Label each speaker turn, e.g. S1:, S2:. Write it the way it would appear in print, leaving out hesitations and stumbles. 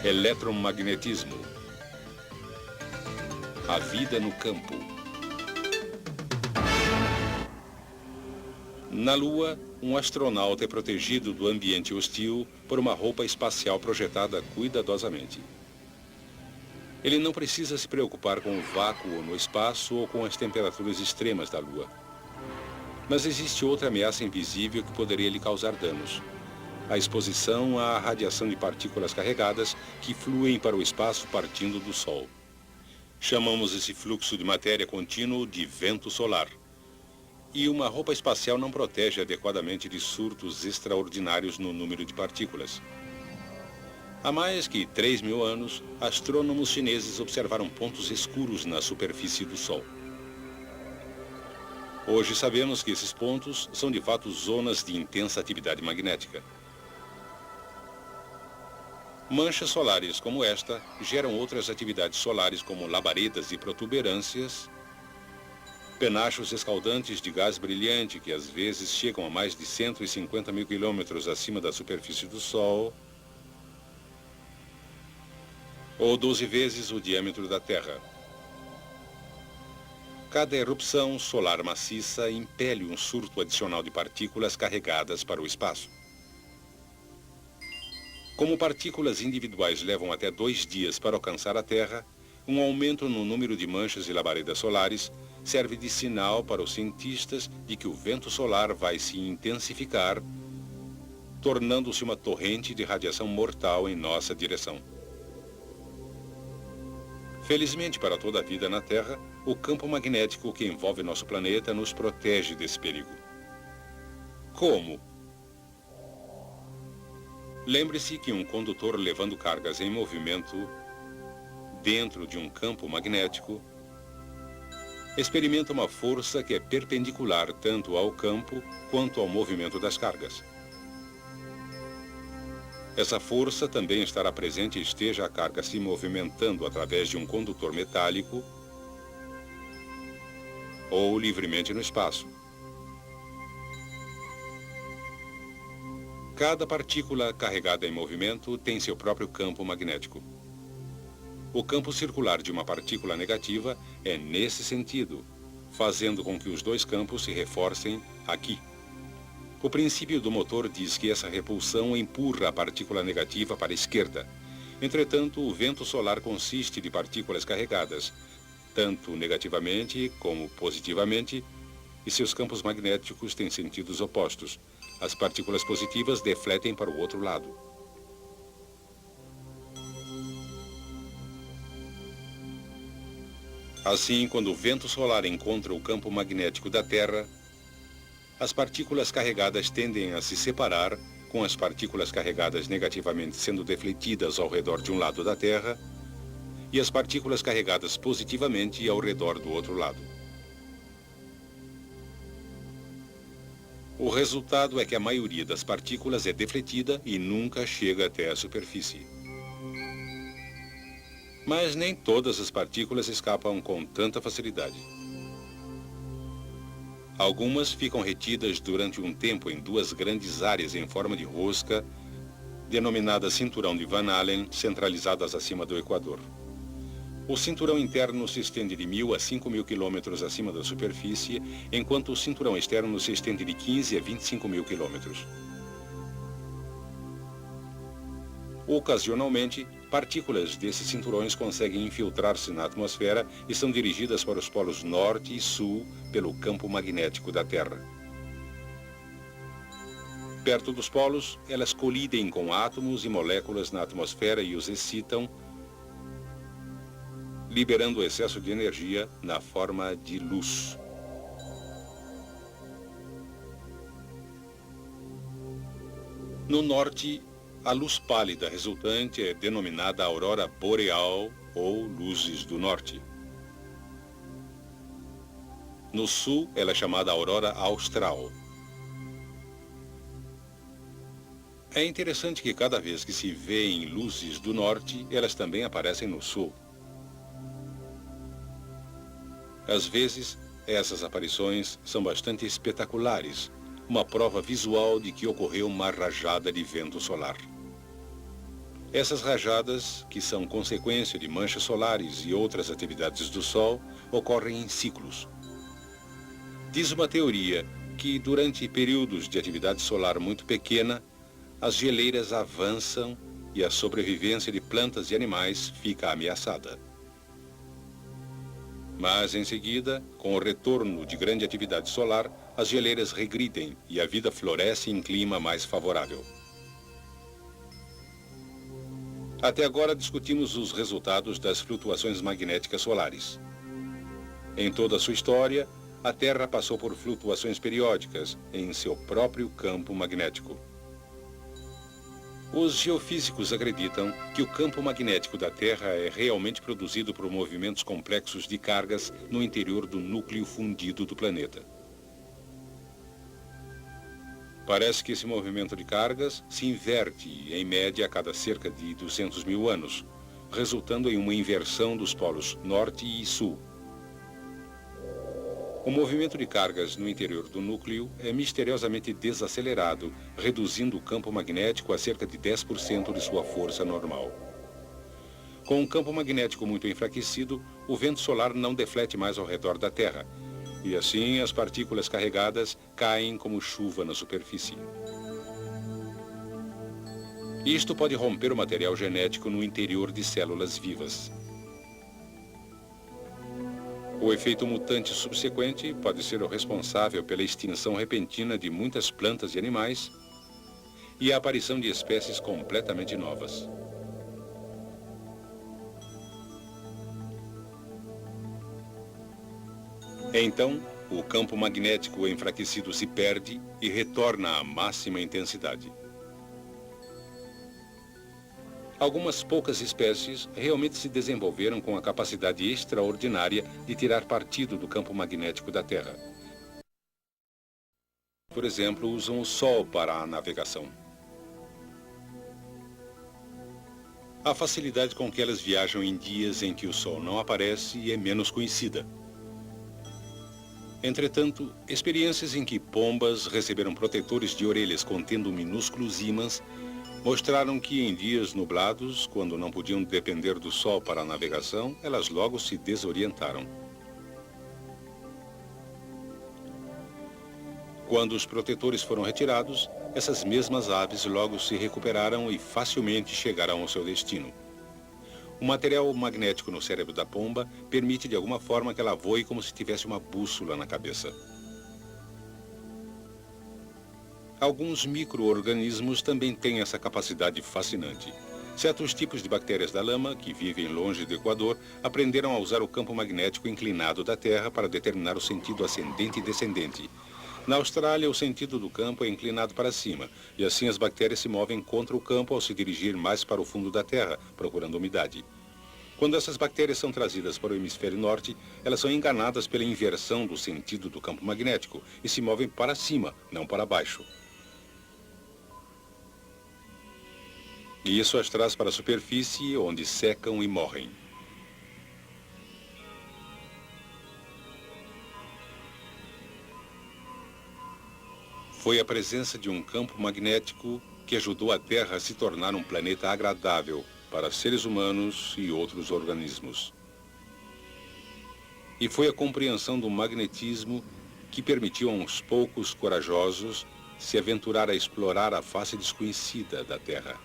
S1: Eletromagnetismo. A vida no campo. Na Lua, um astronauta é protegido do ambiente hostil por uma roupa espacial projetada cuidadosamente. Ele não precisa se preocupar com o vácuo no espaço ou com as temperaturas extremas da Lua. Mas existe outra ameaça invisível que poderia lhe causar danos: a exposição à radiação de partículas carregadas que fluem para o espaço partindo do Sol. Chamamos esse fluxo de matéria contínuo de vento solar. E uma roupa espacial não protege adequadamente de surtos extraordinários no número de partículas. Há mais que 3.000 anos, astrônomos chineses observaram pontos escuros na superfície do Sol. Hoje sabemos que esses pontos são de fato zonas de intensa atividade magnética. Manchas solares como esta geram outras atividades solares como labaredas e protuberâncias, penachos escaldantes de gás brilhante que às vezes chegam a mais de 150.000 quilômetros acima da superfície do Sol, ou 12 vezes o diâmetro da Terra. Cada erupção solar maciça impele um surto adicional de partículas carregadas para o espaço. Como partículas individuais levam até 2 dias para alcançar a Terra, um aumento no número de manchas e labaredas solares serve de sinal para os cientistas de que o vento solar vai se intensificar, tornando-se uma torrente de radiação mortal em nossa direção. Felizmente para toda a vida na Terra, o campo magnético que envolve nosso planeta nos protege desse perigo. Como? Lembre-se que um condutor levando cargas em movimento dentro de um campo magnético experimenta uma força que é perpendicular tanto ao campo quanto ao movimento das cargas. Essa força também estará presente esteja a carga se movimentando através de um condutor metálico ou livremente no espaço. Cada partícula carregada em movimento tem seu próprio campo magnético. O campo circular de uma partícula negativa é nesse sentido, fazendo com que os dois campos se reforcem aqui. O princípio do motor diz que essa repulsão empurra a partícula negativa para a esquerda. Entretanto, o vento solar consiste de partículas carregadas, tanto negativamente como positivamente, e seus campos magnéticos têm sentidos opostos. As partículas positivas defletem para o outro lado. Assim, quando o vento solar encontra o campo magnético da Terra, as partículas carregadas tendem a se separar, com as partículas carregadas negativamente sendo defletidas ao redor de um lado da Terra e as partículas carregadas positivamente ao redor do outro lado. O resultado é que a maioria das partículas é defletida e nunca chega até a superfície. Mas nem todas as partículas escapam com tanta facilidade. Algumas ficam retidas durante um tempo em 2 grandes áreas em forma de rosca, denominadas cinturão de Van Allen, centralizadas acima do Equador. O cinturão interno se estende de 1.000 a 5.000 quilômetros acima da superfície, enquanto o cinturão externo se estende de 15 a 25.000 quilômetros. Ocasionalmente, partículas desses cinturões conseguem infiltrar-se na atmosfera e são dirigidas para os polos norte e sul pelo campo magnético da Terra. Perto dos polos, elas colidem com átomos e moléculas na atmosfera e os excitam, liberando o excesso de energia na forma de luz. No norte, a luz pálida resultante é denominada aurora boreal ou luzes do norte. No sul, ela é chamada aurora austral. É interessante que cada vez que se vêem luzes do norte, elas também aparecem no sul. Às vezes, essas aparições são bastante espetaculares, uma prova visual de que ocorreu uma rajada de vento solar. Essas rajadas, que são consequência de manchas solares e outras atividades do Sol, ocorrem em ciclos. Diz uma teoria que, durante períodos de atividade solar muito pequena, as geleiras avançam e a sobrevivência de plantas e animais fica ameaçada. Mas, em seguida, com o retorno de grande atividade solar, as geleiras regridem e a vida floresce em clima mais favorável. Até agora discutimos os resultados das flutuações magnéticas solares. Em toda a sua história, a Terra passou por flutuações periódicas em seu próprio campo magnético. Os geofísicos acreditam que o campo magnético da Terra é realmente produzido por movimentos complexos de cargas no interior do núcleo fundido do planeta. Parece que esse movimento de cargas se inverte, em média, a cada cerca de 200 mil anos, resultando em uma inversão dos polos norte e sul. O movimento de cargas no interior do núcleo é misteriosamente desacelerado, reduzindo o campo magnético a cerca de 10% de sua força normal. Com um campo magnético muito enfraquecido, o vento solar não deflete mais ao redor da Terra, e assim as partículas carregadas caem como chuva na superfície. Isto pode romper o material genético no interior de células vivas. O efeito mutante subsequente pode ser o responsável pela extinção repentina de muitas plantas e animais e a aparição de espécies completamente novas. Então, o campo magnético enfraquecido se perde e retorna à máxima intensidade. Algumas poucas espécies realmente se desenvolveram com a capacidade extraordinária de tirar partido do campo magnético da Terra. Por exemplo, usam o Sol para a navegação. A facilidade com que elas viajam em dias em que o Sol não aparece é menos conhecida. Entretanto, experiências em que pombas receberam protetores de orelhas contendo minúsculos ímãs mostraram que em dias nublados, quando não podiam depender do Sol para a navegação, elas logo se desorientaram. Quando os protetores foram retirados, essas mesmas aves logo se recuperaram e facilmente chegaram ao seu destino. O material magnético no cérebro da pomba permite de alguma forma que ela voe como se tivesse uma bússola na cabeça. Alguns micro-organismos também têm essa capacidade fascinante. Certos tipos de bactérias da lama, que vivem longe do Equador, aprenderam a usar o campo magnético inclinado da Terra para determinar o sentido ascendente e descendente. Na Austrália, o sentido do campo é inclinado para cima, e assim as bactérias se movem contra o campo ao se dirigir mais para o fundo da Terra, procurando umidade. Quando essas bactérias são trazidas para o hemisfério norte, elas são enganadas pela inversão do sentido do campo magnético e se movem para cima, não para baixo. E isso as traz para a superfície, onde secam e morrem. Foi a presença de um campo magnético que ajudou a Terra a se tornar um planeta agradável para seres humanos e outros organismos. E foi a compreensão do magnetismo que permitiu a uns poucos corajosos se aventurar a explorar a face desconhecida da Terra.